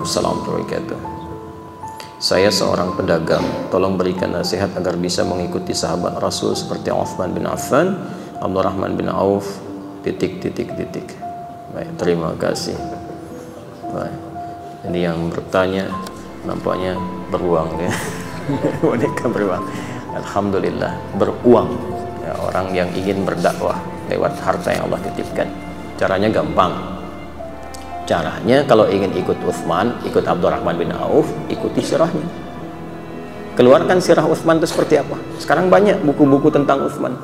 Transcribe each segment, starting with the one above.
Waalaikumsalam warahmatullahi wabarakatuh. Saya seorang pedagang, tolong berikan nasihat agar bisa mengikuti sahabat Rasul seperti Utsman bin Affan, Abdurrahman bin Auf, ... Baik, terima kasih. Baik. Ini yang bertanya nampaknya beruang ya. Boneka beruang. Alhamdulillah, beruang. Ya, orang yang ingin berdakwah lewat harta yang Allah titipkan. Caranya gampang. Caranya kalau ingin ikut Utsman, ikut Abdurrahman bin Auf, ikuti sirahnya. Keluarkan sirah Utsman itu seperti apa. Sekarang banyak buku-buku tentang Utsman,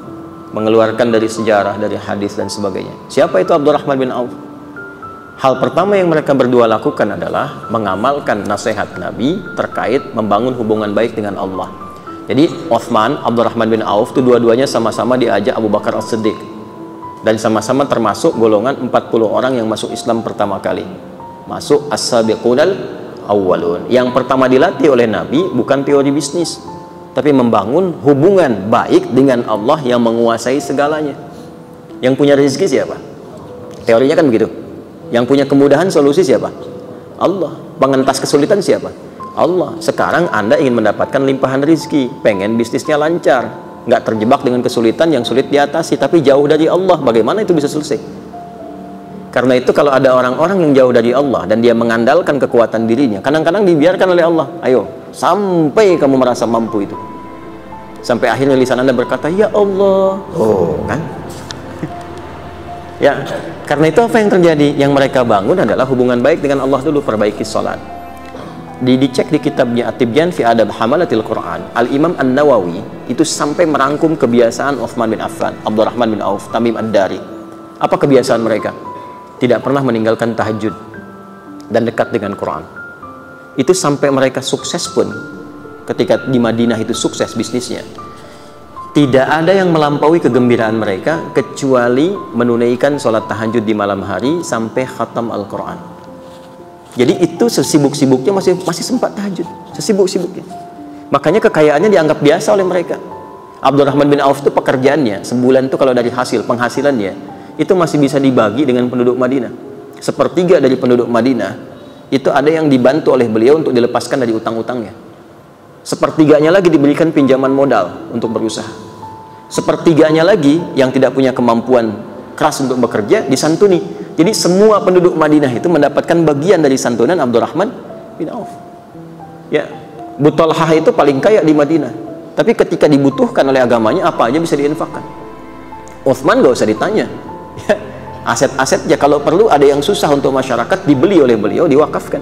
mengeluarkan dari sejarah, dari hadis dan sebagainya. Siapa itu Abdurrahman bin Auf? Hal pertama yang mereka berdua lakukan adalah mengamalkan nasihat Nabi terkait membangun hubungan baik dengan Allah. Jadi Utsman, Abdurrahman bin Auf itu dua-duanya sama-sama diajak Abu Bakar As-Siddiq, dan sama-sama termasuk golongan 40 orang yang masuk Islam pertama kali, masuk as-sabiqunal awwalun. Yang pertama dilatih oleh Nabi bukan teori bisnis, tapi membangun hubungan baik dengan Allah yang menguasai segalanya. Yang punya rezeki siapa? Teorinya kan begitu. Yang punya kemudahan solusi siapa? Allah. Pengentas kesulitan siapa? Allah. Sekarang Anda ingin mendapatkan limpahan rezeki, pengen bisnisnya lancar, nggak terjebak dengan kesulitan yang sulit diatasi, tapi jauh dari Allah, bagaimana itu bisa selesai? Karena itu kalau ada orang-orang yang jauh dari Allah dan dia mengandalkan kekuatan dirinya, kadang-kadang dibiarkan oleh Allah, ayo sampai kamu merasa mampu itu, sampai akhirnya lisan Anda berkata ya Allah, oh kan. Ya, karena itu apa yang terjadi? Yang mereka bangun adalah hubungan baik dengan Allah dulu. Perbaiki sholat. Dicek di kitabnya At-Tibyan fi Adab Hamalatil Quran, Al-Imam An-Nawawi itu sampai merangkum kebiasaan Utsman bin Affan, Abdurrahman bin Auf, Tamim Ad-Dari. Apa kebiasaan mereka? Tidak pernah meninggalkan tahajud dan dekat dengan Quran. Itu sampai mereka sukses pun, ketika di Madinah itu sukses bisnisnya, tidak ada yang melampaui kegembiraan mereka kecuali menunaikan sholat tahajud di malam hari sampai khatam Al-Quran. Jadi itu sesibuk-sibuknya masih sempat tahajud, sesibuk-sibuknya. Makanya kekayaannya dianggap biasa oleh mereka. Abdurrahman bin Auf itu pekerjaannya sebulan itu kalau dari hasil penghasilannya itu masih bisa dibagi dengan penduduk Madinah. Sepertiga dari penduduk Madinah itu ada yang dibantu oleh beliau untuk dilepaskan dari utang-utangnya. Sepertiganya lagi diberikan pinjaman modal untuk berusaha. Sepertiganya lagi yang tidak punya kemampuan keras untuk bekerja disantuni. Jadi semua penduduk Madinah itu mendapatkan bagian dari santunan Abdurrahman bin Auf. Ya, Abu Talhah itu paling kaya di Madinah, tapi ketika dibutuhkan oleh agamanya apa aja bisa diinfakkan. Utsman gak usah ditanya. Ya, aset-asetnya kalau perlu ada yang susah untuk masyarakat dibeli oleh beliau, diwakafkan.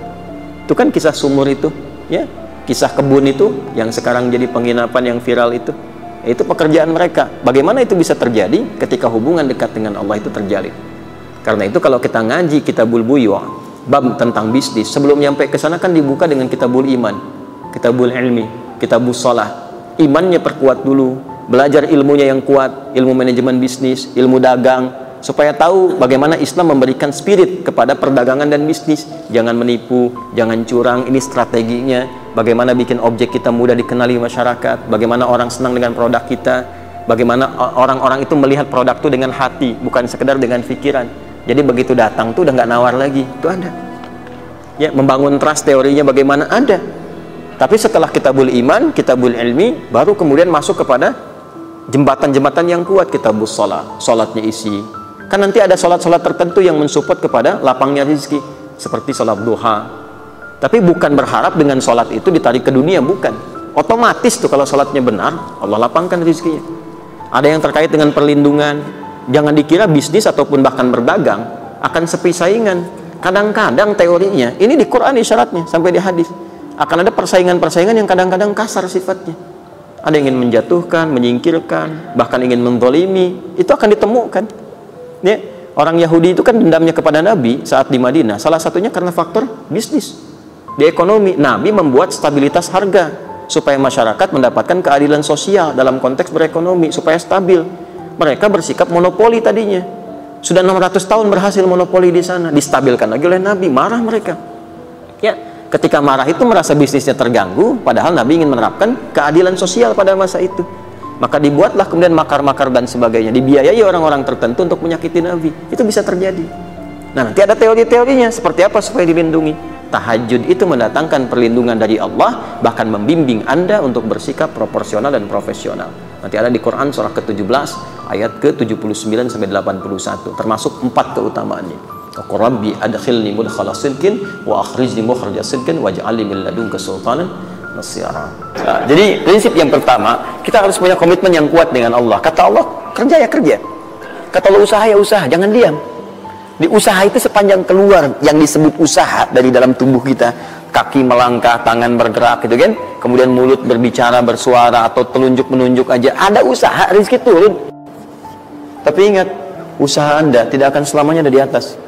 Itu kan kisah sumur itu, ya, kisah kebun itu yang sekarang jadi penginapan yang viral itu. Itu pekerjaan mereka. Bagaimana itu bisa terjadi ketika hubungan dekat dengan Allah itu terjalin? Karena itu kalau kita ngaji Kitabul Buyu', bab tentang bisnis, sebelum nyampe ke sana kan dibuka dengan Kitabul Iman, Kitabul Ilmi, Kitabul Shalah. Imannya perkuat dulu, belajar ilmunya yang kuat, ilmu manajemen bisnis, ilmu dagang, supaya tahu bagaimana Islam memberikan spirit kepada perdagangan dan bisnis. Jangan menipu, jangan curang, ini strateginya. Bagaimana bikin objek kita mudah dikenali masyarakat, bagaimana orang senang dengan produk kita, bagaimana orang-orang itu melihat produk itu dengan hati, bukan sekedar dengan pikiran. Jadi begitu datang tuh udah nggak nawar lagi, itu ada. Ya, membangun trust teorinya bagaimana ada. Tapi setelah Kitabul Iman, Kitabul Ilmi, baru kemudian masuk kepada jembatan-jembatan yang kuat. Kitabul Shalah, sholatnya isi. Kan nanti ada sholat-sholat tertentu yang mensupport kepada lapangnya rezeki, seperti sholat duha. Tapi bukan berharap dengan sholat itu ditarik ke dunia, bukan. Otomatis tuh kalau sholatnya benar, Allah lapangkan rezekinya. Ada yang terkait dengan perlindungan. Jangan dikira bisnis ataupun bahkan berdagang akan sepi saingan. Kadang-kadang teorinya, ini di Quran isyaratnya sampai di hadis, akan ada persaingan-persaingan yang kadang-kadang kasar sifatnya. Ada yang ingin menjatuhkan, menyingkirkan, bahkan ingin menzalimi. Itu akan ditemukan. Ya, orang Yahudi itu kan dendamnya kepada Nabi saat di Madinah. Salah satunya karena faktor bisnis. Di ekonomi, Nabi membuat stabilitas harga supaya masyarakat mendapatkan keadilan sosial dalam konteks berekonomi, supaya stabil. Mereka bersikap monopoli tadinya. Sudah 600 tahun berhasil monopoli di sana. Distabilkan lagi oleh Nabi, marah mereka. Ya, ketika marah itu merasa bisnisnya terganggu, padahal Nabi ingin menerapkan keadilan sosial pada masa itu. Maka dibuatlah kemudian makar-makar dan sebagainya. Dibiayai orang-orang tertentu untuk menyakiti Nabi. Itu bisa terjadi. Nah, nanti ada teori-teorinya seperti apa supaya dilindungi. Tahajud itu mendatangkan perlindungan dari Allah, bahkan membimbing Anda untuk bersikap proporsional dan profesional. Nanti ada di Quran surah ke-17 ayat ke-79 sampai 81, termasuk 4 keutamaannya. Rabbi adkhilni mudkhala sidqin wa akhrijni mukhraja sidqin waj'alni min ladunka sultanan nasira. Nah, jadi prinsip yang pertama, kita harus punya komitmen yang kuat dengan Allah. Kata Allah, kerja ya kerja. Kata Allah, usaha ya usaha, jangan diam. Di usaha itu sepanjang keluar yang disebut usaha dari dalam tubuh kita, kaki melangkah, tangan bergerak gitu kan, kemudian mulut berbicara, bersuara, atau telunjuk menunjuk aja, ada usaha, rezeki turun. Tapi ingat, usaha Anda tidak akan selamanya ada di atas.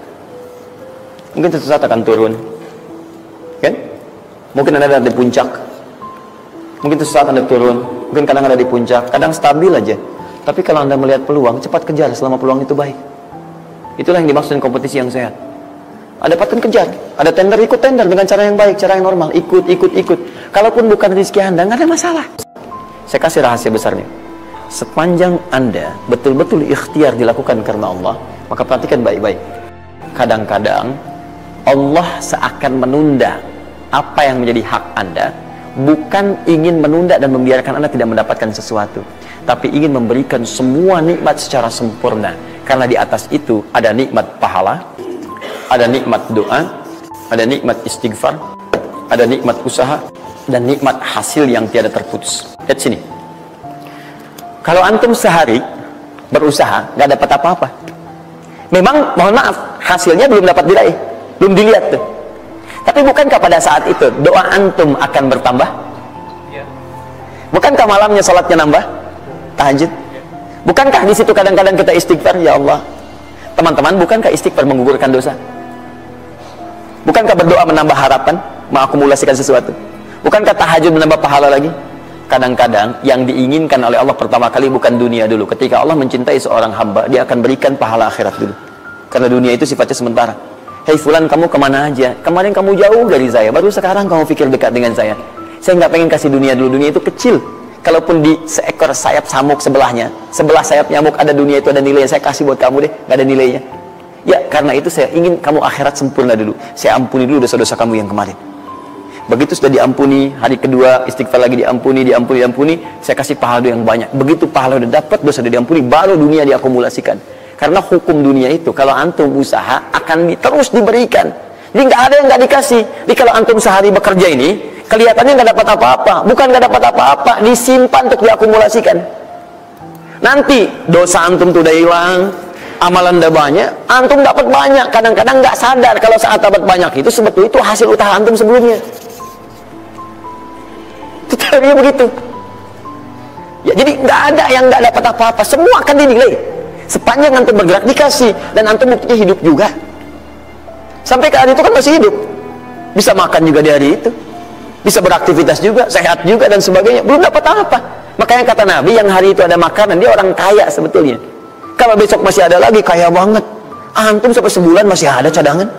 Mungkin suatu saat akan turun, kan? Mungkin Anda ada di puncak, mungkin suatu saat Anda turun, mungkin kadang ada di puncak, kadang stabil aja. Tapi kalau Anda melihat peluang, cepat kejar selama peluang itu baik. Itulah yang dimaksud kompetisi yang sehat. Ada paten kejar, ada tender, ikut tender dengan cara yang baik, cara yang normal, ikut. Kalaupun bukan rezeki Anda, nggak ada masalah. Saya kasih rahasia besarnya. Sepanjang Anda betul-betul ikhtiar dilakukan karena Allah, maka perhatikan baik-baik. Kadang-kadang Allah seakan menunda apa yang menjadi hak Anda, bukan ingin menunda dan membiarkan Anda tidak mendapatkan sesuatu, tapi ingin memberikan semua nikmat secara sempurna. Karena di atas itu ada nikmat pahala, ada nikmat doa, ada nikmat istighfar, ada nikmat usaha, dan nikmat hasil yang tiada terputus. Lihat sini. Kalau antum sehari berusaha, nggak dapat apa-apa. Memang, mohon maaf, hasilnya belum dapat diraih, belum dilihat tuh. Tapi bukankah pada saat itu doa antum akan bertambah? Bukankah malamnya salatnya nambah? Tahajud? Bukankah di situ kadang-kadang kita istighfar, ya Allah? Teman-teman, bukankah istighfar menggugurkan dosa? Bukankah berdoa menambah harapan, mengakumulasikan sesuatu? Bukankah tahajud menambah pahala lagi? Kadang-kadang yang diinginkan oleh Allah pertama kali bukan dunia dulu. Ketika Allah mencintai seorang hamba, Dia akan berikan pahala akhirat dulu. Karena dunia itu sifatnya sementara. Hei fulan, kamu kemana aja? Kemarin kamu jauh dari saya, baru sekarang kamu pikir dekat dengan saya. Saya nggak pengen kasih dunia dulu, dunia itu kecil. Kalaupun di seekor sayap samuk sebelahnya, sebelah sayap nyamuk ada dunia itu ada nilainya, saya kasih buat kamu deh, nggak ada nilainya. Ya, karena itu saya ingin kamu akhirat sempurna dulu. Saya ampuni dulu dosa-dosa kamu yang kemarin. Begitu sudah diampuni, hari kedua istighfar lagi diampuni, saya kasih pahala yang banyak. Begitu pahala udah dapat, dosa udah diampuni, baru dunia diakumulasikan. Karena hukum dunia itu, kalau antum usaha akan terus diberikan. Jadi nggak ada yang nggak dikasih. Jadi kalau antum sehari bekerja ini, kelihatannya nggak dapat apa-apa. Bukan nggak dapat apa-apa, disimpan untuk diakumulasikan. Nanti dosa antum tuh udah hilang, amalan udah banyak, antum dapat banyak. Kadang-kadang nggak sadar kalau saat dapat banyak itu sebetulnya itu hasil usaha antum sebelumnya. Itu teorinya begitu. Ya, jadi nggak ada yang nggak dapat apa-apa, semua akan dinilai. Sepanjang antum bergerak dikasih, dan antum buktinya hidup juga. Sampai ke hari itu kan masih hidup, bisa makan juga di hari itu, bisa beraktivitas juga, sehat juga dan sebagainya, belum dapat apa. Makanya kata Nabi, yang hari itu ada makanan, dia orang kaya sebetulnya. Kalau besok masih ada lagi, kaya banget. Antum sampai sebulan masih ada cadangan.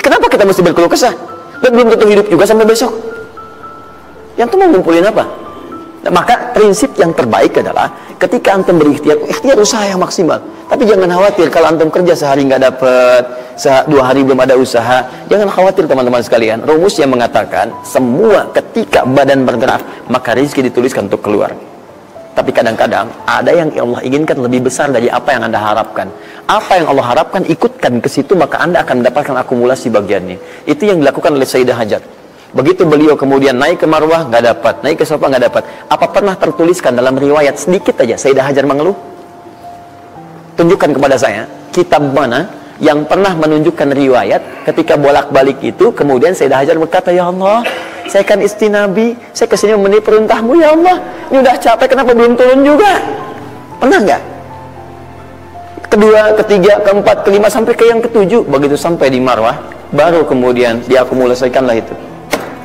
Kenapa kita mesti berkeluh kesah? Dan belum tentu hidup juga sampai besok. Yang tuh mau ngumpulin apa? Nah, maka prinsip yang terbaik adalah ketika antum berikhtiar, ikhtiar usaha yang maksimal. Tapi jangan khawatir kalau antum kerja sehari nggak dapat, 2 hari belum ada usaha. Jangan khawatir teman-teman sekalian. Rumus yang mengatakan semua ketika badan bergerak maka rezeki dituliskan untuk keluar. Tapi kadang-kadang ada yang Allah inginkan lebih besar dari apa yang Anda harapkan. Apa yang Allah harapkan ikutkan ke situ, maka Anda akan mendapatkan akumulasi bagiannya. Itu yang dilakukan oleh Sayyidah Hajar. Begitu beliau kemudian naik ke Marwah, nggak dapat, naik ke Safa, nggak dapat. Apa pernah tertuliskan dalam riwayat sedikit aja Sayyidah Hajar mengeluh? Tunjukkan kepada saya kitab mana yang pernah menunjukkan riwayat ketika bolak-balik itu kemudian Sayyidah Hajar berkata, ya Allah, saya kan istri Nabi, saya kesini memenuhi perintahmu, ya Allah, ini udah capek, kenapa belum turun juga? Pernah nggak? Kedua, ketiga, keempat, kelima, sampai ke yang ketujuh. Begitu sampai di Marwah, baru kemudian diakumulasikanlah itu.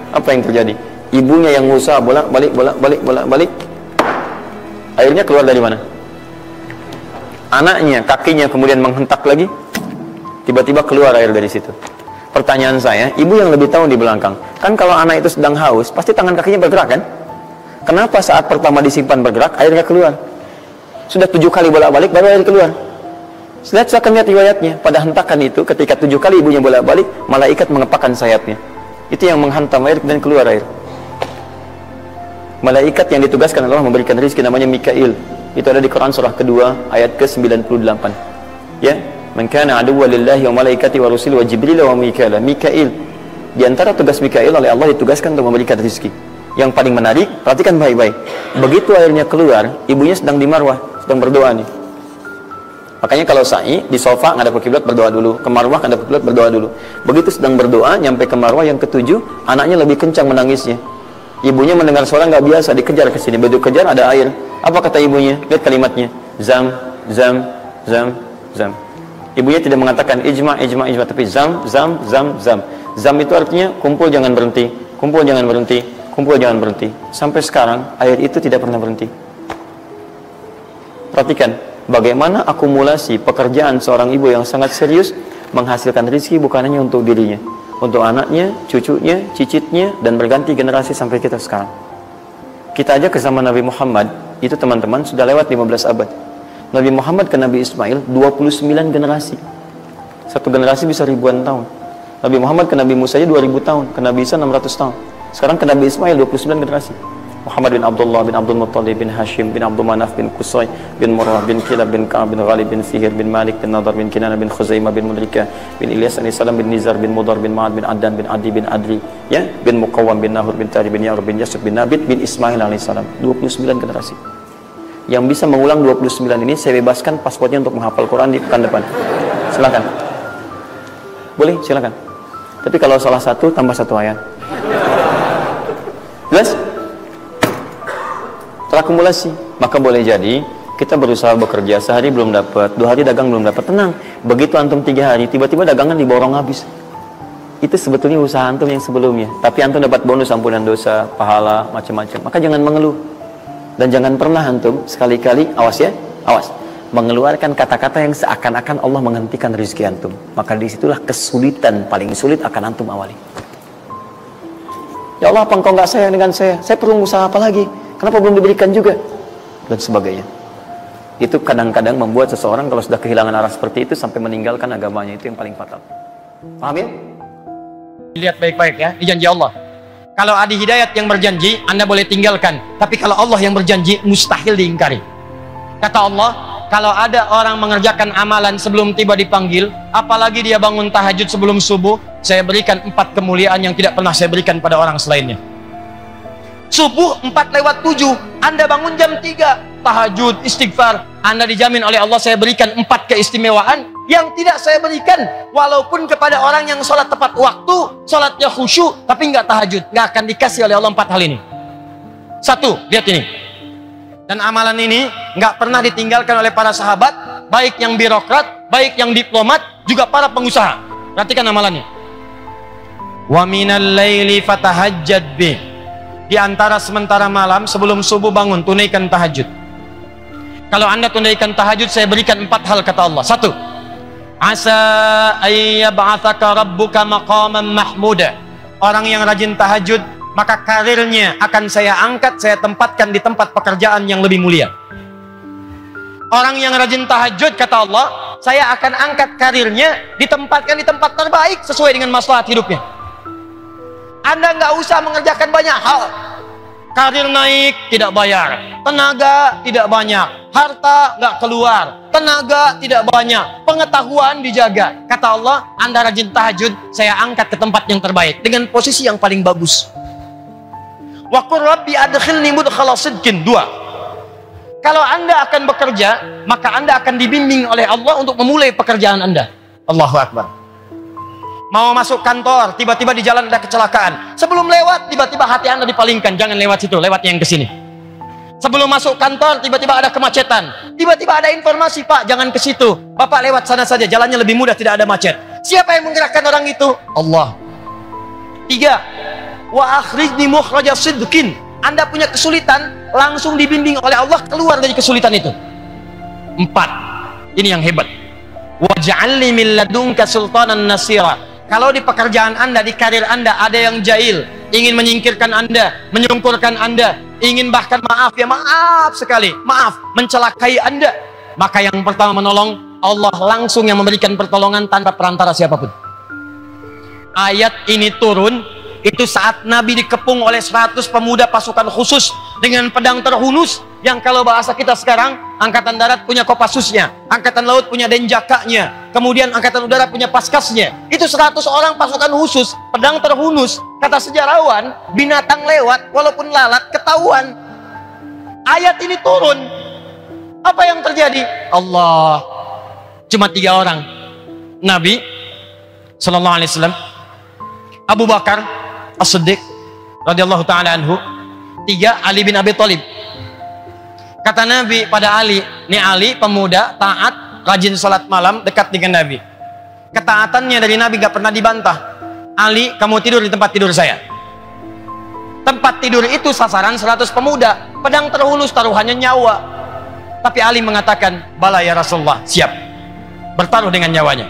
Apa yang terjadi? Ibunya yang usaha bolak-balik, akhirnya keluar dari mana? Anaknya, kakinya kemudian menghentak lagi, tiba-tiba keluar air dari situ. Pertanyaan saya, ibu yang lebih tahu di belakang, kan kalau anak itu sedang haus, pasti tangan kakinya bergerak kan? Kenapa saat pertama disimpan bergerak, airnya keluar? Sudah 7 kali bolak-balik, baru air keluar. Silakan lihat riwayatnya. Pada hentakan itu, ketika 7 kali ibunya bolak-balik, malaikat mengepakkan sayapnya. Itu yang menghantam air dan keluar air. Malaikat yang ditugaskan Allah memberikan rezeki namanya Mikail. Itu ada di Quran surah kedua ayat ke-98. Ya, man kana aduwwan lillahi wa malaikati wa rusuli wa jibril wa mikail. Mikail. Di antara tugas Mikail oleh Allah ditugaskan untuk memberikan rezeki. Yang paling menarik, perhatikan baik-baik. Begitu airnya keluar, ibunya sedang di marwah, sedang berdoa nih. Makanya kalau sa'i di sofa ngadap ke kiblat berdoa dulu, ke marwah ngadap ke kiblat berdoa dulu. Begitu sedang berdoa nyampe ke marwah yang ke-7, anaknya lebih kencang menangisnya. Ibunya mendengar suara nggak biasa, dikejar ke sini. Begitu kejar ada air. Apa kata ibunya? Lihat kalimatnya. Zam, zam, zam, zam. Ibunya tidak mengatakan ijma, ijma, ijma, tapi zam, zam, zam, zam. Zam itu artinya kumpul jangan berhenti, kumpul jangan berhenti, kumpul jangan berhenti. Sampai sekarang air itu tidak pernah berhenti. Perhatikan bagaimana akumulasi pekerjaan seorang ibu yang sangat serius menghasilkan rezeki bukan hanya untuk dirinya, untuk anaknya, cucunya, cicitnya, dan berganti generasi sampai kita sekarang. Kita aja ke zaman Nabi Muhammad, itu teman-teman sudah lewat 15 abad. Nabi Muhammad ke Nabi Ismail 29 generasi. Satu generasi bisa ribuan tahun. Nabi Muhammad ke Nabi Musa aja 2000 tahun, ke Nabi Isa 600 tahun. Sekarang ke Nabi Ismail 29 generasi. Muhammad bin Abdullah bin Abdul Muttalib bin Hashim bin Abdul Manaf bin Qusay bin Murrah bin Kilab bin Ka'ab bin Ghalib bin Fihir bin Malik bin Nadar bin Kinana bin Khuzaimah bin Mudrikah bin Ilyas alaihissalam bin Nizar bin Mudar bin Ma'ad bin Addan bin Adi bin Adri, ya, bin Muqawwam bin Nahur bin Tari bin Ya'rub bin Yasub bin Nabit bin Ismail alaihissalam. 29 generasi. Yang bisa mengulang 29 ini saya bebaskan paspornya untuk menghafal Quran di pekan depan. Silakan. Boleh, silakan. Tapi kalau salah satu tambah satu ayat. Jelas? Terakumulasi. Maka boleh jadi kita berusaha bekerja, sehari belum dapat, 2 hari dagang belum dapat, tenang. Begitu antum 3 hari, tiba-tiba dagangan diborong habis. Itu sebetulnya usaha antum yang sebelumnya. Tapi antum dapat bonus ampunan dosa, pahala, macam-macam. Maka jangan mengeluh. Dan jangan pernah antum sekali-kali, awas ya, awas, mengeluarkan kata-kata yang seakan-akan Allah menghentikan rezeki antum. Maka disitulah kesulitan paling sulit akan antum awali. Ya Allah, apa engkau nggak sayang dengan saya? Saya perlu usaha apa lagi? Kenapa belum diberikan juga? Dan sebagainya. Itu kadang-kadang membuat seseorang kalau sudah kehilangan arah seperti itu sampai meninggalkan agamanya, itu yang paling fatal. Paham ya? Lihat baik-baik ya, ini janji Allah. Kalau ada hidayat yang berjanji, Anda boleh tinggalkan. Tapi kalau Allah yang berjanji, mustahil diingkari. Kata Allah, kalau ada orang mengerjakan amalan sebelum tiba dipanggil, apalagi dia bangun tahajud sebelum subuh, saya berikan 4 kemuliaan yang tidak pernah saya berikan pada orang selainnya. Subuh 4:07, Anda bangun jam 3, tahajud, istighfar, Anda dijamin oleh Allah saya berikan 4 keistimewaan yang tidak saya berikan walaupun kepada orang yang sholat tepat waktu, sholatnya khusyuk tapi nggak tahajud, nggak akan dikasih oleh Allah 4 hal ini. 1, lihat ini. Dan amalan ini nggak pernah ditinggalkan oleh para sahabat, baik yang birokrat, baik yang diplomat, juga para pengusaha. Perhatikan amalannya. Wa minal laili fatahajjad bih. Di antara sementara malam sebelum subuh bangun, tunaikan tahajud. Kalau Anda tunaikan tahajud, saya berikan 4 hal kata Allah. 1, asa ayyab'atsaka rabbuka maqaman mahmuda. Orang yang rajin tahajud, maka karirnya akan saya angkat, saya tempatkan di tempat pekerjaan yang lebih mulia. Orang yang rajin tahajud, kata Allah, saya akan angkat karirnya, ditempatkan di tempat terbaik sesuai dengan maslahat hidupnya. Anda nggak usah mengerjakan banyak hal. Karir naik, tidak bayar. Tenaga, tidak banyak. Harta, nggak keluar. Tenaga, tidak banyak. Pengetahuan dijaga. Kata Allah, Anda rajin tahajud, saya angkat ke tempat yang terbaik. Dengan posisi yang paling bagus. Wa qur rabbi adkhilni mudkhala sidqin. 2, kalau Anda akan bekerja, maka Anda akan dibimbing oleh Allah untuk memulai pekerjaan Anda. Allahu Akbar. Mau masuk kantor, tiba-tiba di jalan ada kecelakaan. Sebelum lewat, tiba-tiba hati Anda dipalingkan. Jangan lewat situ, lewat yang ke sini. Sebelum masuk kantor, tiba-tiba ada kemacetan. Tiba-tiba ada informasi, Pak, jangan ke situ. Bapak lewat sana saja, jalannya lebih mudah, tidak ada macet. Siapa yang menggerakkan orang itu? Allah. 3, wa akhrijni mukhraja sidqin. Anda punya kesulitan, langsung dibimbing oleh Allah keluar dari kesulitan itu. 4, ini yang hebat. Waj'alni min ladunka sultanan nasira. Kalau di pekerjaan Anda, di karir Anda ada yang jahil, ingin menyingkirkan Anda, menyungkurkan Anda, ingin bahkan maaf, ya maaf sekali, maaf, mencelakai Anda, maka yang pertama menolong, Allah langsung yang memberikan pertolongan tanpa perantara siapapun. Ayat ini turun itu saat Nabi dikepung oleh 100 pemuda pasukan khusus dengan pedang terhunus, yang kalau bahasa kita sekarang, angkatan darat punya kopassusnya, angkatan laut punya denjakanya, kemudian angkatan udara punya paskasnya. Itu 100 orang pasukan khusus, pedang terhunus. Kata sejarawan, binatang lewat walaupun lalat ketahuan. Ayat ini turun, apa yang terjadi? Allah, cuma 3 orang, Nabi Sallallahu Alaihi Wasallam, Abu Bakar As-Siddiq radhiyallahu taala anhu, 3 Ali bin Abi Thalib. Kata Nabi pada Ali, ini Ali pemuda taat, rajin salat malam, dekat dengan Nabi. Ketaatannya dari Nabi gak pernah dibantah. Ali, kamu tidur di tempat tidur saya. Tempat tidur itu sasaran 100 pemuda, pedang terhunus, taruhannya nyawa. Tapi Ali mengatakan, bala ya Rasulullah, siap bertaruh dengan nyawanya.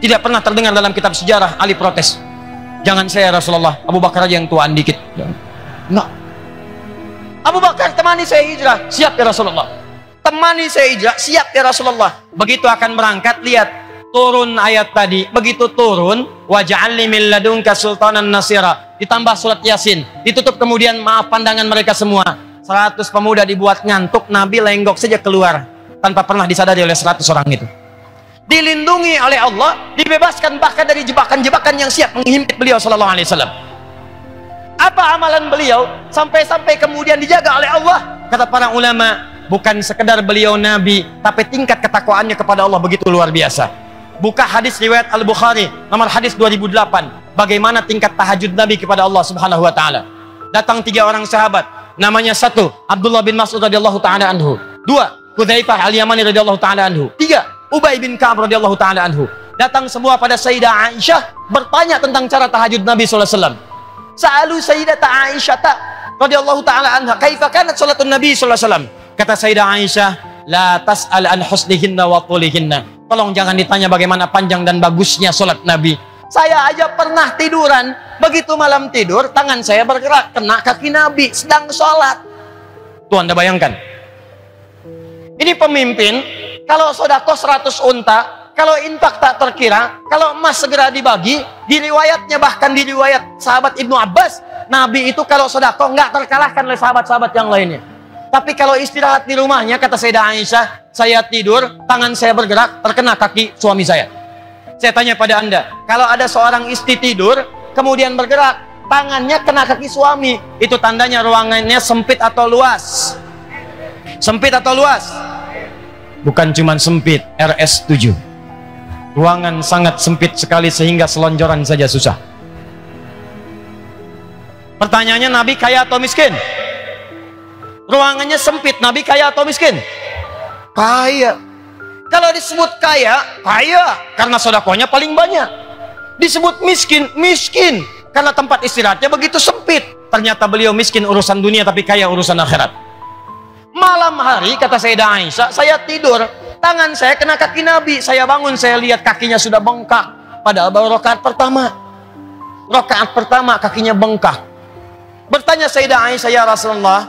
Tidak pernah terdengar dalam kitab sejarah Ali protes, jangan saya Rasulullah, Abu Bakar aja yang tuaan dikit. Enggak. Abu Bakar, temani saya hijrah, siap ya Rasulullah. Temani saya hijrah, siap ya Rasulullah. Begitu akan berangkat, lihat turun ayat tadi. Begitu turun, waj'alni min ladunka sultanan nasira, ditambah surat Yasin, ditutup kemudian maaf pandangan mereka semua. 100 pemuda dibuat ngantuk, Nabi lenggok saja keluar tanpa pernah disadari oleh 100 orang itu. Dilindungi oleh Allah, dibebaskan bahkan dari jebakan-jebakan yang siap menghimpit beliau Sallallahu Alaihi Wasallam. Apa amalan beliau sampai-sampai kemudian dijaga oleh Allah? Kata para ulama, bukan sekedar beliau Nabi, tapi tingkat ketakwaannya kepada Allah begitu luar biasa. Buka hadis riwayat Al-Bukhari nomor hadis 2008, bagaimana tingkat tahajud Nabi kepada Allah Subhanahu wa taala. Datang 3 orang sahabat, namanya 1 Abdullah bin Mas'ud radhiyallahu taala anhu, 2 Hudzaifah al-Yamani radhiyallahu taala anhu, 3 Ubay bin Ka'ab radhiyallahu taala anhu. Datang semua pada Sayyidah Aisyah bertanya tentang cara tahajud Nabi sallallahu alaihi wasallam. Sa'alu Sayyidata Aisyah radhiyallahu taala anha, kaifa kanat salatun Nabi sallallahu alaihi wasallam? Kata Sayyidah Aisyah, la tas'al an husnihinna wa tulihinna. Tolong jangan ditanya bagaimana panjang dan bagusnya salat Nabi. Saya aja pernah tiduran, begitu malam tidur tangan saya bergerak kena kaki Nabi sedang salat. Tuh Anda bayangkan. Ini pemimpin, kalau sedekah 100 unta, kalau infak tak terkira, kalau emas segera dibagi. Di riwayatnya, bahkan di riwayat sahabat Ibnu Abbas, Nabi itu kalau sedekah nggak terkalahkan oleh sahabat-sahabat yang lainnya. Tapi kalau istirahat di rumahnya, kata Sayyidah Aisyah, saya tidur, tangan saya bergerak, terkena kaki suami saya. Saya tanya pada Anda, kalau ada seorang istri tidur, kemudian bergerak, tangannya kena kaki suami, itu tandanya ruangannya sempit atau luas? Sempit atau luas? Bukan cuma sempit, RS7. Ruangan sangat sempit sekali sehingga selonjoran saja susah. Pertanyaannya, Nabi kaya atau miskin? Ruangannya sempit, Nabi kaya atau miskin? Kaya. Kalau disebut kaya, kaya karena sedekahnya paling banyak. Disebut miskin, miskin karena tempat istirahatnya begitu sempit. Ternyata beliau miskin urusan dunia tapi kaya urusan akhirat. Malam hari, kata Sayyidah Aisyah, saya tidur, tangan saya kena kaki Nabi. Saya bangun, saya lihat kakinya sudah bengkak. Padahal baru rakaat pertama. Rakaat pertama kakinya bengkak. Bertanya Sayyidah Aisyah, ya Rasulullah,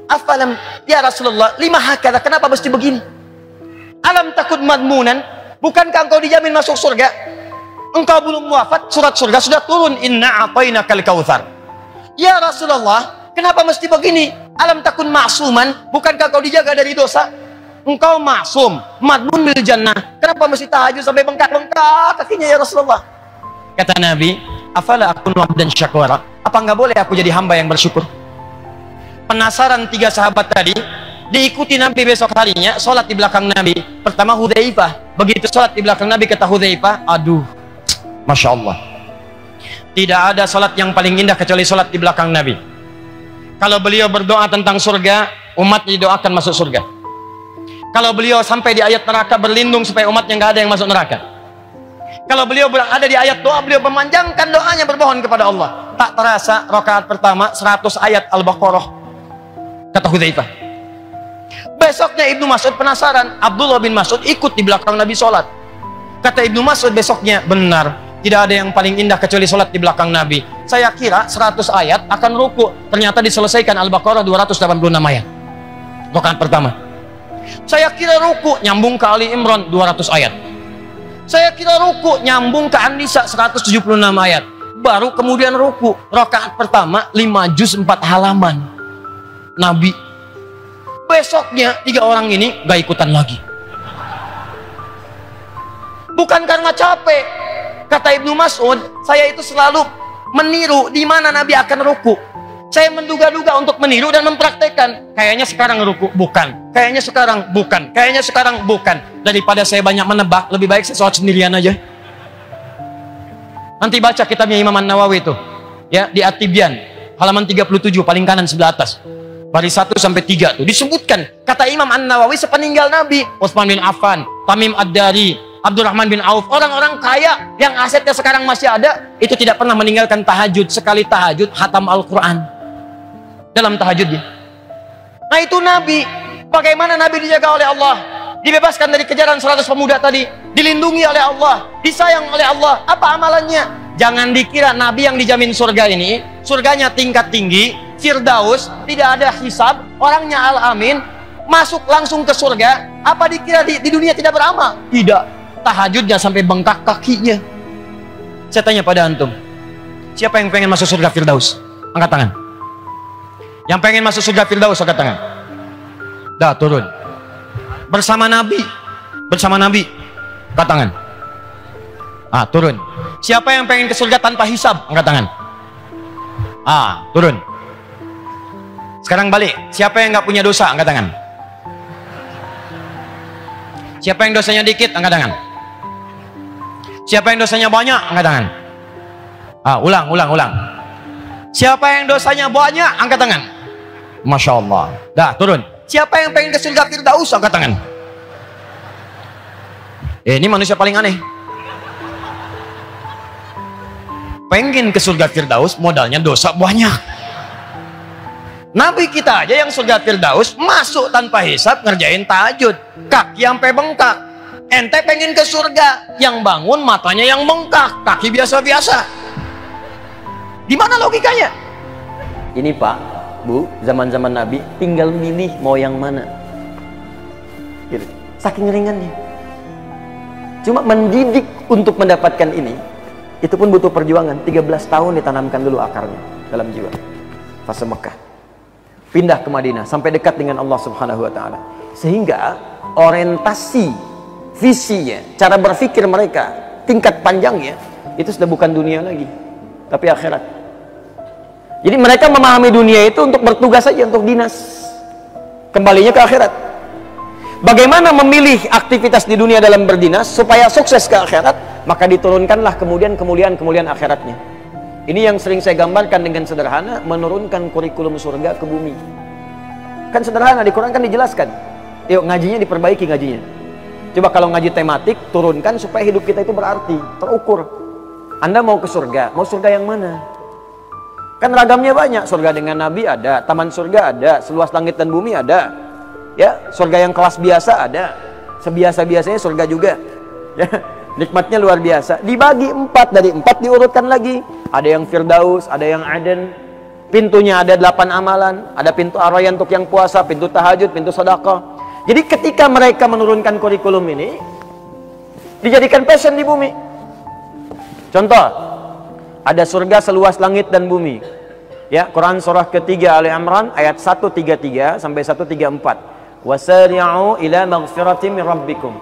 afalam, ya Rasulullah, lima hakada, kenapa mesti begini? Alam takut madmunan, bukankah engkau dijamin masuk surga? Engkau belum wafat, surat surga sudah turun, inna a'tainakal kautsar. Ya Rasulullah, kenapa mesti begini? Alam takun ma'suman, bukankah kau dijaga dari dosa? Engkau maksum, madmun bil jannah, kenapa mesti tahajud sampai bengkak-bengkak kakinya ya Rasulullah? Kata Nabi, afala akunu abdan syakura, apa enggak boleh aku jadi hamba yang bersyukur? Penasaran 3 sahabat tadi, diikuti Nabi besok harinya, sholat di belakang Nabi. Pertama Hudzaifah, begitu sholat di belakang Nabi, kata Hudzaifah, aduh, Masya Allah, tidak ada sholat yang paling indah kecuali sholat di belakang Nabi. Kalau beliau berdoa tentang surga, umat didoakan masuk surga. Kalau beliau sampai di ayat neraka, berlindung supaya umatnya nggak ada yang masuk neraka. Kalau beliau ada di ayat doa, beliau memanjangkan doanya, bermohon kepada Allah. Tak terasa rakaat pertama 100 ayat Al-Baqarah, kata Hudzaifah. Besoknya Ibnu Mas'ud penasaran, Abdullah bin Mas'ud ikut di belakang Nabi sholat. Kata Ibnu Mas'ud besoknya, benar, tidak ada yang paling indah kecuali sholat di belakang Nabi. Saya kira 100 ayat akan ruku, ternyata diselesaikan Al-Baqarah 286 ayat rakaat pertama. Saya kira ruku nyambung ke Ali Imran 200 ayat. Saya kira ruku nyambung ke An-Nisa 176 ayat. Baru kemudian ruku. Rakaat pertama 5 juz 4 halaman. Nabi. Besoknya 3 orang ini gak ikutan lagi. Bukan karena capek. Kata Ibnu Mas'ud, saya itu selalu meniru di mana Nabi akan ruku. Saya menduga-duga untuk meniru dan mempraktekkan. Kayaknya sekarang ruku, bukan. Kayaknya sekarang, bukan. Kayaknya sekarang, bukan. Daripada saya banyak menebak, lebih baik saya sholat sendirian aja. Nanti baca kitabnya Imam An-Nawawi itu. Ya, di At-Tibyan. Halaman 37, paling kanan sebelah atas. Baris 1 sampai 3 tuh. Disebutkan. Kata Imam An-Nawawi sepeninggal Nabi. Utsman bin Affan, Tamim Ad-Dari, Abdurrahman bin Auf. Orang-orang kaya yang asetnya sekarang masih ada. Itu tidak pernah meninggalkan tahajud. Sekali tahajud, khatam Al-Quran. Dalam tahajudnya. Nah itu Nabi. Bagaimana Nabi dijaga oleh Allah, dibebaskan dari kejaran 100 pemuda tadi, dilindungi oleh Allah, disayang oleh Allah. Apa amalannya? Jangan dikira Nabi yang dijamin surga ini, surganya tingkat tinggi, Firdaus, tidak ada hisab, orangnya al-amin, masuk langsung ke surga. Apa dikira di dunia tidak beramal? Tidak. Tahajudnya sampai bengkak kakinya. Saya tanya pada antum, siapa yang pengen masuk surga Firdaus? Angkat tangan. Yang pengen masuk surga Firdaus, angkat tangan. Dah, turun. Bersama Nabi. Bersama Nabi. Angkat tangan. Ah, turun. Siapa yang pengen ke surga tanpa hisab? Angkat tangan. Ah, turun. Sekarang balik. Siapa yang nggak punya dosa? Angkat tangan. Siapa yang dosanya dikit? Angkat tangan. Siapa yang dosanya banyak? Angkat tangan. Ah, ulang. Siapa yang dosanya banyak? Angkat tangan. Masya Allah. Dah, turun. Siapa yang pengen ke surga Firdaus? Angkat tangan. Ini manusia paling aneh. Pengen ke surga Firdaus, modalnya dosa banyak. Nabi kita aja yang surga Firdaus masuk tanpa hisab, ngerjain tahajud, kaki sampai bengkak. Ente pengen ke surga, yang bangun matanya yang bengkak, kaki biasa-biasa. Di mana logikanya? Ini Pak, Bu, zaman-zaman Nabi tinggal milih mau yang mana. Gitu. Saking ringannya. Cuma mendidik untuk mendapatkan ini, itu pun butuh perjuangan. 13 tahun ditanamkan dulu akarnya dalam jiwa. Fase Mekah. Pindah ke Madinah sampai dekat dengan Allah Subhanahu wa taala. Sehingga orientasi, visinya, cara berpikir mereka, tingkat panjangnya itu sudah bukan dunia lagi, tapi akhirat. Jadi mereka memahami dunia itu untuk bertugas saja, untuk dinas. Kembalinya ke akhirat. Bagaimana memilih aktivitas di dunia dalam berdinas supaya sukses ke akhirat? Maka diturunkanlah kemudian kemuliaan akhiratnya. Ini yang sering saya gambarkan dengan sederhana, menurunkan kurikulum surga ke bumi. Kan sederhana, di Quran kan dijelaskan. Yuk ngajinya diperbaiki ngajinya. Coba kalau ngaji tematik, turunkan supaya hidup kita itu berarti, terukur. Anda mau ke surga, mau surga yang mana? Kan ragamnya banyak, surga dengan Nabi ada, taman surga ada, seluas langit dan bumi ada. Ya, surga yang kelas biasa ada, sebiasa-biasanya surga juga. Ya, nikmatnya luar biasa. Dibagi 4, dari 4 diurutkan lagi. Ada yang Firdaus, ada yang Aden. Pintunya ada 8 amalan, ada pintu Ar-Rayyan untuk yang puasa, pintu tahajud, pintu sedekah. Jadi ketika mereka menurunkan kurikulum ini, dijadikan passion di bumi. Contoh, ada surga seluas langit dan bumi. Ya, Quran surah ketiga Ali Imran ayat 133 sampai 134. Wasari'u ila maghfiratin min rabbikum.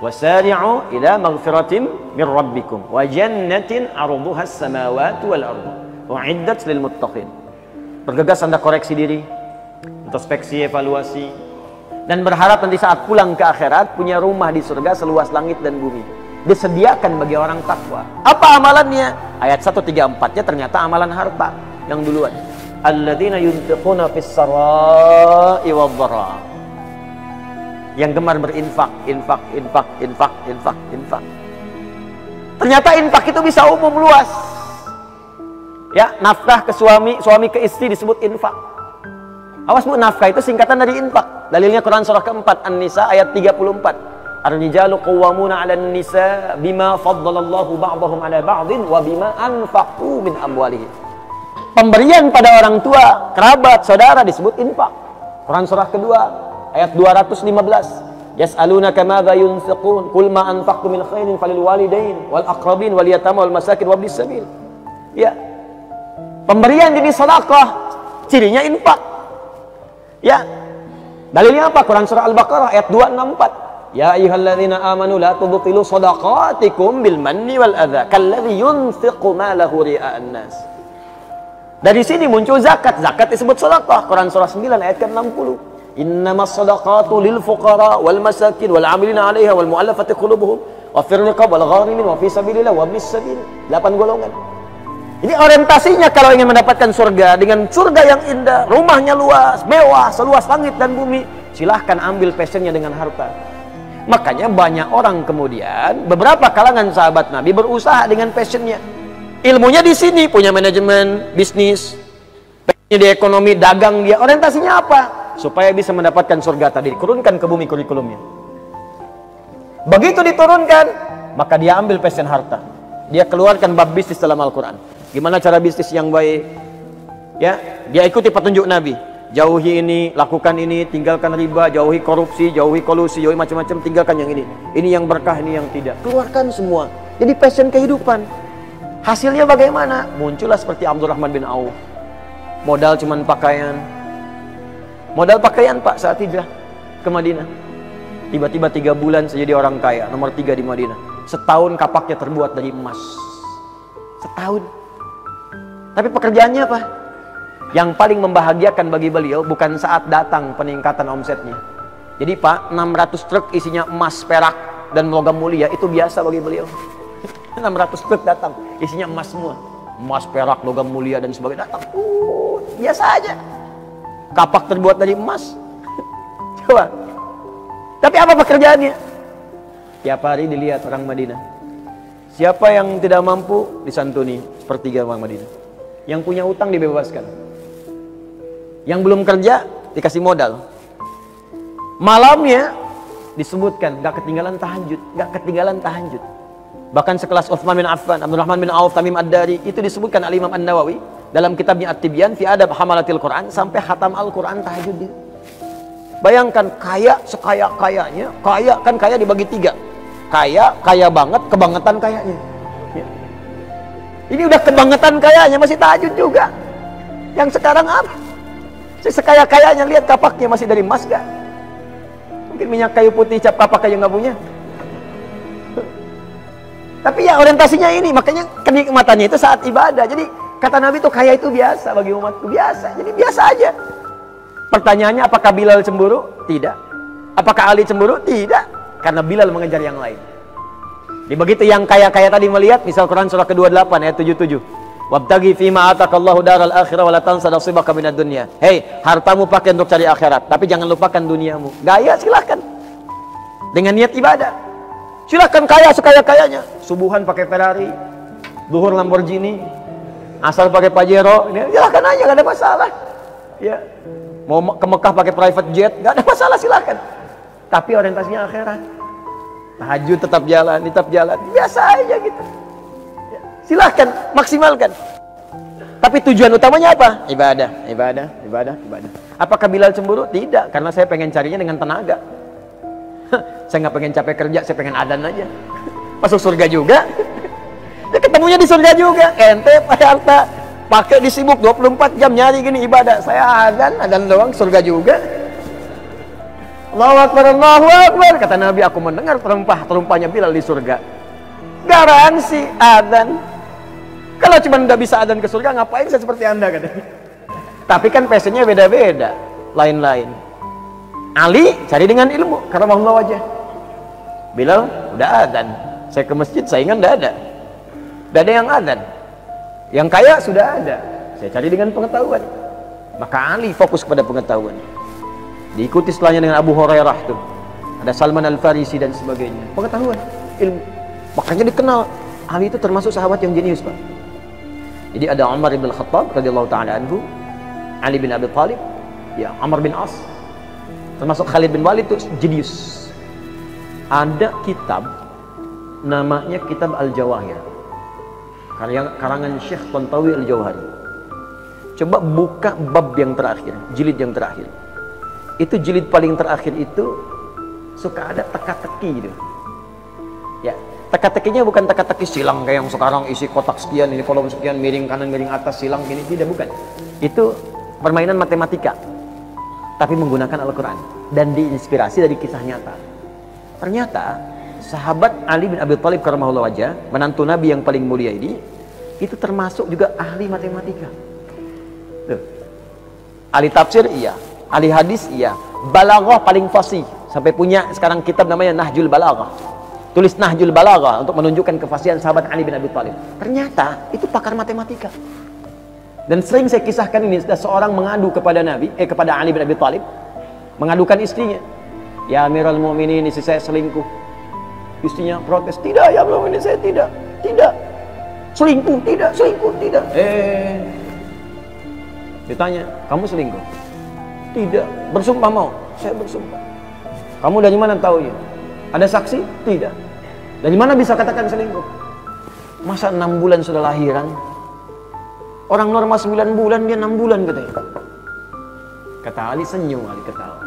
Wasari'u ila maghfiratin min rabbikum wa jannatin 'arduha as-samawati wal ardu u'iddat lil muttaqin. Bergegas Anda koreksi diri, introspeksi, evaluasi, dan berharap nanti saat pulang ke akhirat punya rumah di surga seluas langit dan bumi. Disediakan bagi orang takwa. Apa amalannya? Ayat 134-nya ternyata amalan harta yang duluan. Alladzina yunfiquna fis sarai wadh-dharra. Yang gemar berinfak, infak. Ternyata infak itu bisa umum luas. Ya, nafkah ke suami, suami ke istri disebut infak. Awas Bu, nafkah itu singkatan dari infak. Dalilnya Quran surah keempat An-Nisa ayat 34. Ar-rijalu qawwamuna 'alan nisa bima faddalallahu ba'dahum 'ala ba'din wa bima anfaqu min amwalihim. Pemberian pada orang tua, kerabat, saudara disebut infak. Quran surah kedua ayat 215. Yas'alunaka madza yunfiqun qul ma anfaqtum min khairin falil walidain wal aqrabin wal yatama wal masakin wabnis sabil. Ya. Pemberian jenis sedekah cirinya infak. Ya. Dalilnya apa? Quran surah Al-Baqarah ayat 264. Ya ayyuhalladzina amanu la tubtilu shadaqatikum bil manni wal adza kalladzi yunfiqu malahu ria'an nas. Dari sini muncul zakat. Zakat disebut sedekah. Quran surah 9 ayat ke-60. Innamas shadaqatu lil fuqara wal masakin wal 'amilina 'alaiha wal mu'allafati qulubuhum wa fir riqab wal gharimin wa fi sabilillah wa ibnis sabil. 8 golongan. Ini orientasinya kalau ingin mendapatkan surga, dengan surga yang indah, rumahnya luas, mewah, seluas langit dan bumi, silahkan ambil passionnya dengan harta. Makanya banyak orang kemudian, beberapa kalangan sahabat Nabi berusaha dengan passionnya. Ilmunya di sini, punya manajemen, bisnis, passionnya di ekonomi, dagang dia. Orientasinya apa? Supaya bisa mendapatkan surga tadi. Turunkan ke bumi kurikulumnya. Begitu diturunkan, maka dia ambil passion harta. Dia keluarkan bab bisnis dalam Al-Quran. Gimana cara bisnis yang baik? Ya, dia ikuti petunjuk Nabi. Jauhi ini, lakukan ini, tinggalkan riba, jauhi korupsi, jauhi kolusi, jauhi macam-macam, tinggalkan yang ini. Ini yang berkah, ini yang tidak. Keluarkan semua. Jadi passion kehidupan. Hasilnya bagaimana? Muncullah seperti Abdurrahman bin Auf. Modal cuman pakaian. Modal pakaian Pak saat hijrah ke Madinah. Tiba-tiba 3 bulan saya jadi orang kaya, nomor 3 di Madinah. Setahun kapaknya terbuat dari emas. Setahun. Tapi pekerjaannya apa? Yang paling membahagiakan bagi beliau bukan saat datang peningkatan omsetnya. Jadi Pak, 600 truk isinya emas, perak, dan logam mulia itu biasa bagi beliau. 600 truk datang, isinya emas semua. Emas, perak, logam mulia, dan sebagainya datang. Biasa aja. Kapak terbuat dari emas. Coba. Tapi apa pekerjaannya? Tiap hari dilihat orang Madinah. Siapa yang tidak mampu disantuni sepertiga orang Madinah. Yang punya utang dibebaskan. Yang belum kerja dikasih modal. Malamnya disebutkan gak ketinggalan tahajud, gak ketinggalan tahajud. Bahkan sekelas Utsman bin Affan, Abdurrahman bin Auf, Tamim Ad-Dari, itu disebutkan Al Imam An-Nawawi dalam kitabnya At-Tibyan fi Adab Hamalatil Quran, sampai khatam Al-Quran tahajud dia. Bayangkan kaya sekaya-kayanya, kaya kan kaya dibagi 3. Kaya, kaya banget, kebangetan kayanya. Ya. Ini udah kebangetan kayanya masih tahajud juga. Yang sekarang apa? Sekaya-kayanya lihat kapaknya masih dari emas gak? Mungkin minyak kayu putih cap kapak aja nggak punya. Tapi ya orientasinya ini, makanya kenikmatannya itu saat ibadah. Jadi kata Nabi itu kaya itu biasa bagi umatku, biasa. Jadi biasa aja. Pertanyaannya, apakah Bilal cemburu? Tidak. Apakah Ali cemburu? Tidak. Karena Bilal mengejar yang lain. Jadi begitu yang kaya-kaya tadi melihat, misal Quran surah ke-28 ayat 77. Wabtaghi fima ataqallahu daral akhirah wa la tansa nasibaka minad dunya. Hei, hartamu pakai untuk cari akhirat, tapi jangan lupakan duniamu. Gaya silahkan. Dengan niat ibadah. Silahkan kaya sekaya-kayanya. Subuhan pakai Ferrari, duhur Lamborghini, asal pakai Pajero, ini silahkan aja, gak ada masalah. Ya. Mau ke Mekah pakai private jet, gak ada masalah, silahkan. Tapi orientasinya akhirat. Tahajud tetap jalan, biasa aja gitu. Ya. Silahkan, maksimalkan. Tapi tujuan utamanya apa? Ibadah. Apakah Bilal cemburu? Tidak, karena saya pengen carinya dengan tenaga. Saya nggak pengen capek kerja, saya pengen adzan aja. Masuk surga juga. Ya ketemunya di surga juga. Ente harta pakai disibuk 24 jam nyari gini ibadah. Saya adzan doang, surga juga. Allahu Akbar, Allahu Akbar. Kata Nabi, aku mendengar terumpahnya Bilal di surga. Garansi adzan. Kalau cuma nggak bisa adzan ke surga, ngapain saya seperti Anda katanya. Tapi kan passionnya beda-beda, lain-lain. Ali cari dengan ilmu, karena Allah wajah. Bilal udah adzan. Saya ke masjid, saingan nggak ada. Nggak ada yang adzan. Yang kaya sudah ada. Saya cari dengan pengetahuan. Maka Ali fokus pada pengetahuan. Diikuti setelahnya dengan Abu Hurairah tuh. Ada Salman Al-Farisi dan sebagainya. Pengetahuan, ilmu. Makanya dikenal Ali itu termasuk sahabat yang jenius, Pak. Jadi ada Umar bin Khattab radhiyallahu taala anhu, Ali bin Abi Thalib, ya Amr bin As, termasuk Khalid bin Walid itu jenius. Ada kitab namanya Kitab Al-Jawahir, karangan Syekh Tantawi Al-Jawhari. Coba buka bab yang terakhir, jilid yang terakhir. itu jilid paling terakhir itu suka ada teka-teki gitu. Ya, teka-tekinya bukan teka-teki silang kayak yang sekarang isi kotak sekian, ini kolom sekian, miring kanan, miring atas, silang gini, tidak, bukan. Itu permainan matematika, tapi menggunakan Al-Quran dan diinspirasi dari kisah nyata. Ternyata sahabat Ali bin Abi Thalib karramahullah wajah, menantu Nabi yang paling mulia ini, itu termasuk juga ahli matematika. Tuh. Ahli tafsir iya, ahli hadis iya, balaghah paling fasih, sampai punya sekarang kitab namanya Nahjul Balaghah. Tulis Nahjul Balaghah untuk menunjukkan kefasihan sahabat Ali bin Abi Thalib. Ternyata itu pakar matematika. Dan sering saya kisahkan ini, seorang mengadu kepada kepada Ali bin Abi Thalib, mengadukan istrinya, "Ya Amirul Mukminin, istri saya selingkuh." Istrinya protes, "Tidak ya Amirul Mukminin, saya tidak selingkuh, tidak selingkuh, tidak." Ditanya, "Kamu selingkuh?" "Tidak." "Bersumpah mau?" "Saya bersumpah." "Kamu dari mana tahu ya? Ada saksi?" "Tidak." "Dari mana bisa katakan selingkuh?" "Masa 6 bulan sudah lahiran? Orang normal 9 bulan, dia 6 bulan," katanya. Kata Ali, senyum, Ali ketawa.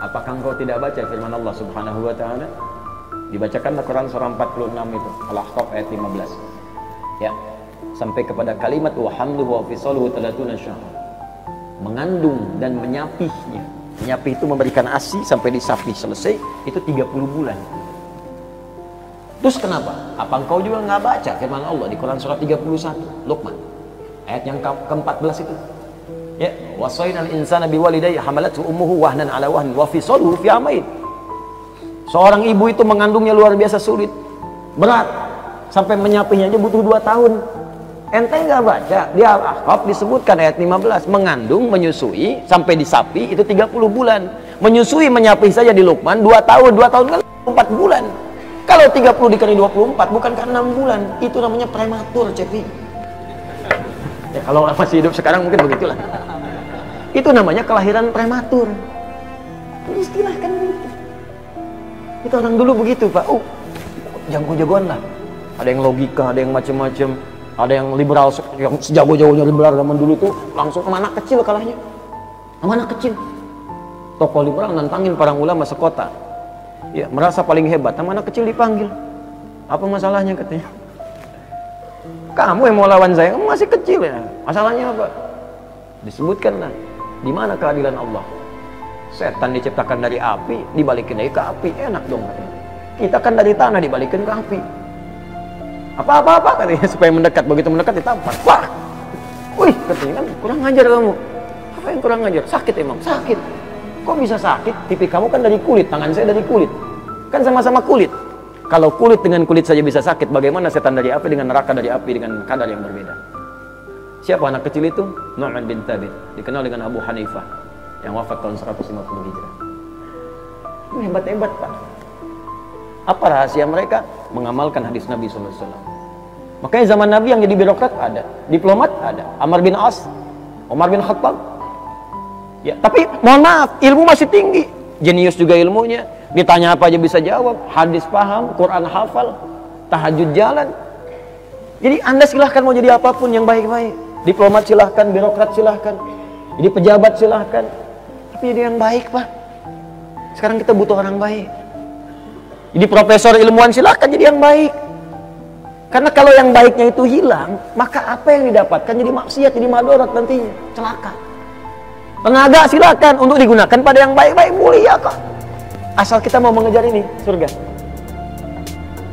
"Apakah engkau tidak baca firman Allah Subhanahu wa ta'ala?" Dibacakanlah Quran surah 46 itu, Al-Ahqaf ayat 15. Ya, sampai kepada kalimat wa hamluhu wa fisaluhu 30 syahra. Mengandung dan menyapihnya. Menyapih itu memberikan ASI sampai disapih selesai, itu 30 bulan. Terus kenapa? Apa engkau juga nggak baca firman Allah di Quran surah 31, Luqman, ayat yang ke-14 itu? Ya, wasainal insana biwalidayhi hamalathu ummuhu wahnan ala wahn wa fisaluhu fi amain. Seorang ibu itu mengandungnya luar biasa sulit, berat, sampai menyapihnya aja butuh 2 tahun. Ente nggak baca di Al-Ahqaf disebutkan ayat 15, mengandung, menyusui sampai disapi itu 30 bulan. Menyusui, menyapih saja di Luqman 2 tahun, 2 tahun kan 4 bulan. Kalau 30 dikali 24 bukan kan 6 bulan. Itu namanya prematur, Cepi. Ya, kalau masih hidup sekarang mungkin begitulah. Itu namanya kelahiran prematur. Istilahkan begitu. Itu orang dulu begitu, Pak. Jago-jagoan lah. Ada yang logika, ada yang macam-macam, ada yang liberal, yang sejago-jagonya liberal zaman dulu tuh langsung sama anak kecil kalahnya. Sama anak kecil. Tokoh liberal nantangin para ulama sekota. Ya, merasa paling hebat, sama anak kecil dipanggil. Apa masalahnya katanya? "Kamu yang mau lawan saya, kamu masih kecil ya. Masalahnya apa?" Disebutkanlah, di mana keadilan Allah? Setan diciptakan dari api, dibalikin lagi ke api, enak dong katanya. Kita kan dari tanah dibalikin ke api. Apa-apa katanya, supaya mendekat, begitu mendekat ditampar. Wah, wih katanya, kan kurang ngajar kamu. Apa yang kurang ngajar? Sakit emang, sakit. Kok bisa sakit? Pipi kamu kan dari kulit, tangan saya dari kulit, kan sama-sama kulit. Kalau kulit dengan kulit saja bisa sakit, bagaimana setan dari api dengan neraka dari api dengan kadar yang berbeda? Siapa anak kecil itu? Nu'man bin Thabit, dikenal dengan Abu Hanifah, yang wafat tahun 150 Hijrah. Itu hebat-hebat, Pak. Apa rahasia mereka? Mengamalkan hadis Nabi SAW. Makanya zaman Nabi yang jadi birokrat ada, diplomat ada, Amr bin As, Umar bin Khattab. Ya, tapi mohon maaf, ilmu masih tinggi, jenius juga ilmunya. Ditanya apa aja bisa jawab, hadis paham, Quran hafal, tahajud jalan. Jadi Anda silahkan mau jadi apapun yang baik-baik. Diplomat silahkan, birokrat silahkan, jadi pejabat silahkan. Tapi jadi yang baik, Pak. Sekarang kita butuh orang baik. Jadi profesor ilmuwan silahkan jadi yang baik. Karena kalau yang baiknya itu hilang, maka apa yang didapatkan jadi maksiat, jadi madorat nantinya, celaka. Tenaga silakan untuk digunakan pada yang baik-baik, mulia kok. Asal kita mau mengejar ini, surga.